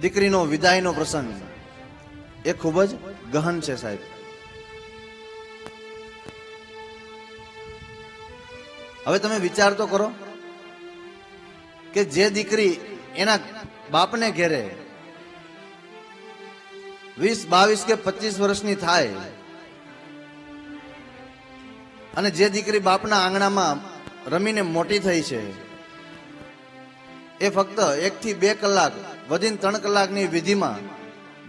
દીકરીનો વિદાયનો પ્રસંગ એ ખૂબ જ ગહન છે સાહેબ. હવે તમે વિચાર તો કરો કે જે દીકરી એના બાપને ઘેરે 20, 22 કે 25 વર્ષની થાય અને જે દીકરી બાપના આંગણામાં રમીને મોટી થઈ છે એ ફક્ત 1 થી 2 કલાક વધીને 3 કલાકની વિધિમાં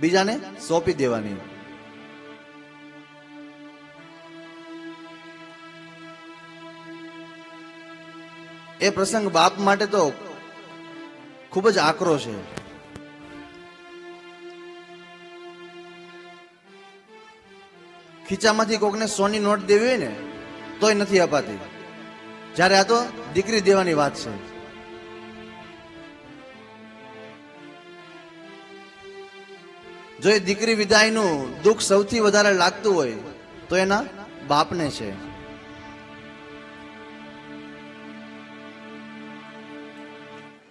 બીજાને સોંપી દેવાની. એ પ્રસંગ બાપ માટે તો ખૂબ જ આકરો છે. ખીચામાંથી કોકને સોની નોટ દેવી હોય ને તોય નથી અપાતી, જ્યારે આ તો દીકરી દેવાની વાત છે. જો એ દીકરી વિદાયનું દુઃખ સૌથી વધારે લાગતું હોય તો એના બાપને છે.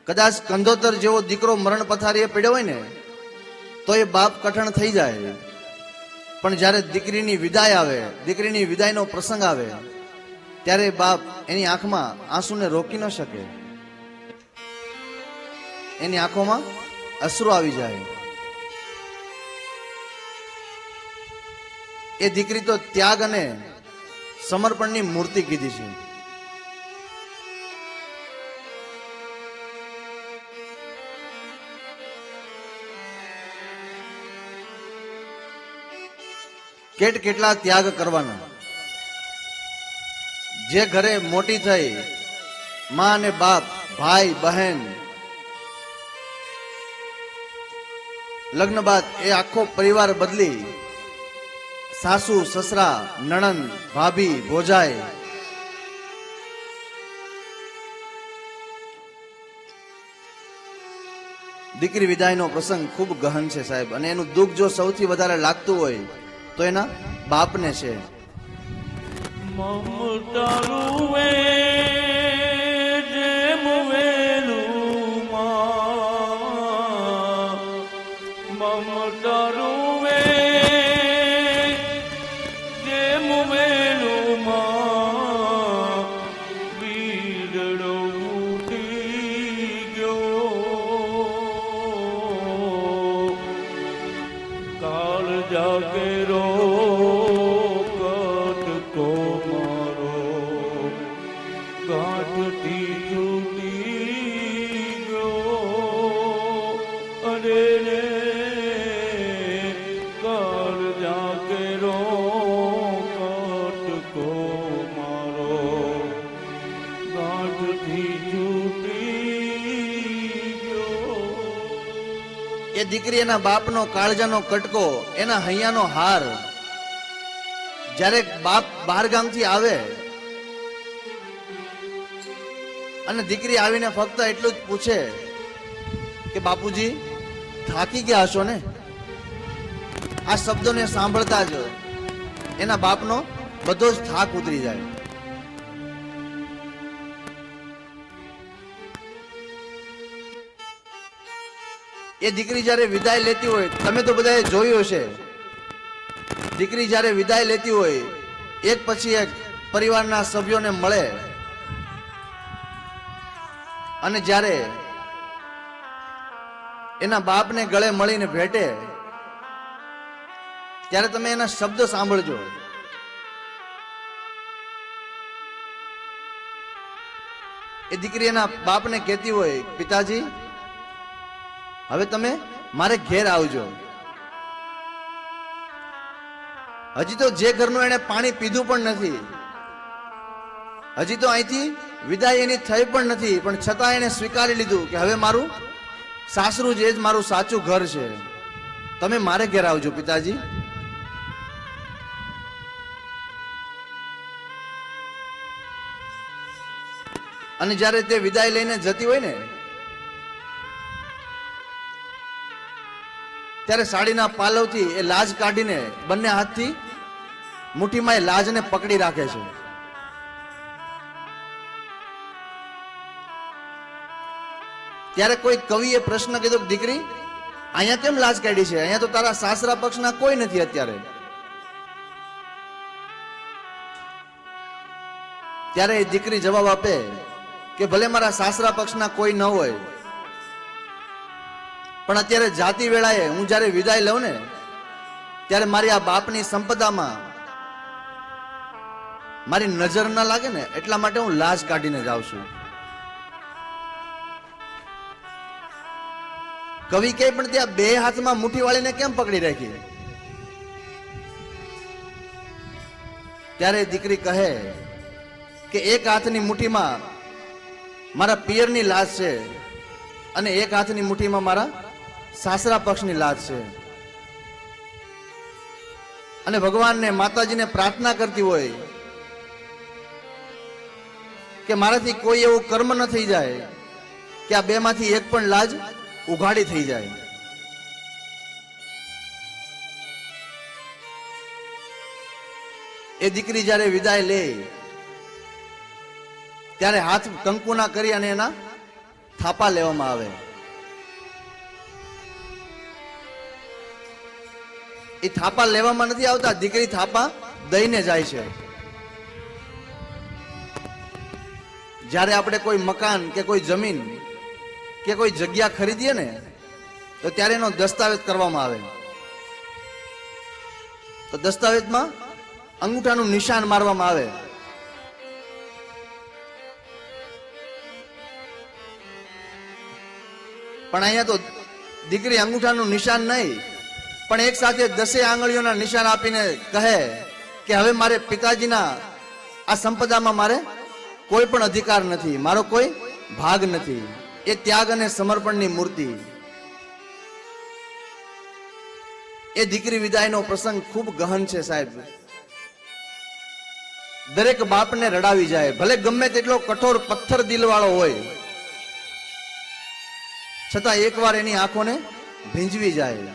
કદાચ કંધોતર જેવો દીકરો મરણ પથારીએ પડ્યો હોય ને તો એ બાપ કઠણ થઈ જાય, પણ જ્યારે દીકરીની વિદાય આવે, દીકરીની વિદાયનો પ્રસંગ આવે ત્યારે બાપ એની આંખમાં આંસુને રોકી ન શકે, એની આંખોમાં અશ્રુ આવી જાય. એ દીકરી તો ત્યાગ અને સમર્પણની મૂર્તિ કીધી છે. કેટલા ત્યાગ કરવાના. જે ઘરે મોટી થઈ માં અને બાપ, ભાઈ બહેન, લગ્ન બાદ એ આખો પરિવાર બદલી સાસુ, સસરા, નણંદ, ભાભી, ભોજાઈ, દીકરી વિદાયનો પ્રસંગ ખૂબ ગહન છે સાહેબ. અને એનું દુઃખ જો સૌથી વધારે લાગતું હોય તો એના બાપને છે. એ દીકરી એના બાપનો કાળજાનો કટકો, એના હૈયાનો હાર. જ્યારે બાપ બહાર ગામથી આવે અને દીકરી આવીને ફક્ત એટલું જ પૂછે કે બાપુજી થાકી ગયા હશો ને, આ શબ્દોને સાંભળતા જ એના બાપનો બધો જ થાક ઉતરી જાય. એ દીકરી જ્યારે વિદાય લેતી હોય, તમે તો બધાએ જોયું હશે, દીકરી જ્યારે વિદાય લેતી હોય એક પછી એક પરિવારના સભ્યોને મળે અને જ્યારે એના બાપને ગળે મળીને ભેટે ત્યારે તમે એના શબ્દ સાંભળજો. એ દીકરી એના બાપને કહેતી હોય, પિતાજી હવે તમે મારે ઘેર આવજો. હજી તો જે ઘરનું એને પાણી પીધું પણ નથી, હજી તો અહીંથી વિદાય એની થઈ પણ નથી, પણ છતાં એને સ્વીકારી લીધું કે હવે મારું સાસરું જે જ મારું સાચું ઘર છે, તમે મારે ઘેર આવજો પિતાજી. અને જ્યારે તે વિદાય લઈને જતી હોય ને ત્યારે સાડીના પાલવથી એ લાજ કાઢીને બંને હાથથી મુઠ્ઠીમાં એ લાજને પકડી રાખે છે. ત્યારે કોઈ કવિએ પ્રશ્ન કીધો, દીકરી અહીંયા કેમ લાજ કાઢી છે? અહીંયા તો તારા સાસરા પક્ષના કોઈ નથી અત્યારે. ત્યારે એ દીકરી જવાબ આપે કે ભલે મારા સાસરા પક્ષના કોઈ ન હોય, પણ અત્યારે જાતિ વેળાએ હું જ્યારે વિદાય લઉં ને ત્યારે મારી આ બાપની સંપદામાં મારી નજર ન લાગે ને એટલા માટે હું લાજ કાઢીને જાઉં છું. કવિ કે પણ ત્યાં બે હાથમાં મુઠ્ઠી વાળીને કેમ પકડી રાખી? ત્યારે દીકરી કહે કે એક હાથની મુઠ્ઠીમાં મારા પિયરની લાજ છે અને એક હાથની મુઠ્ઠીમાં મારા સાસરા પક્ષની લાજ છે. અને ભગવાનને માતાજીને પ્રાર્થના કરતી હોય કે મારાથી કોઈ એવું કર્મ ન થઈ જાય કે આ બેમાંથી એક પણ લાજ ઉઘાડી થઈ જાય. એ દીકરી જ્યારે વિદાય લે ત્યારે હાથ કંકુના કરી અને એના થાપા લેવામાં આવે. એ થાપા લેવામાં નથી આવતા, દીકરી થાપા દઈને જાય છે. જ્યારે આપણે કોઈ મકાન કે કોઈ જમીન કે કોઈ જગ્યા ખરીદીએ ને તો ત્યારે એનો દસ્તાવેજ કરવામાં આવે. તો દસ્તાવેજમાં અંગૂઠાનું નિશાન મારવામાં આવે. પણ અહીંયા તો દીકરી અંગૂઠાનું નિશાન નહીં પણ એક સાથે 10 આંગળીઓના નિશાન આપીને કહે કે હવે મારે પિતાજીના આ સંપદામાં મારે કોઈ પણ અધિકાર નથી, મારો કોઈ ભાગ નથી. એ ત્યાગ અને સમર્પણની મૂર્તિ. એ દીકરી વિદાયનો પ્રસંગ ખૂબ ગહન છે સાહેબ. દરેક બાપને રડાવી જાય, ભલે ગમે તેટલો કઠોર પથ્થર દિલવાળો હોય છતાં એકવાર એની આંખોને ભીંજવી જાય.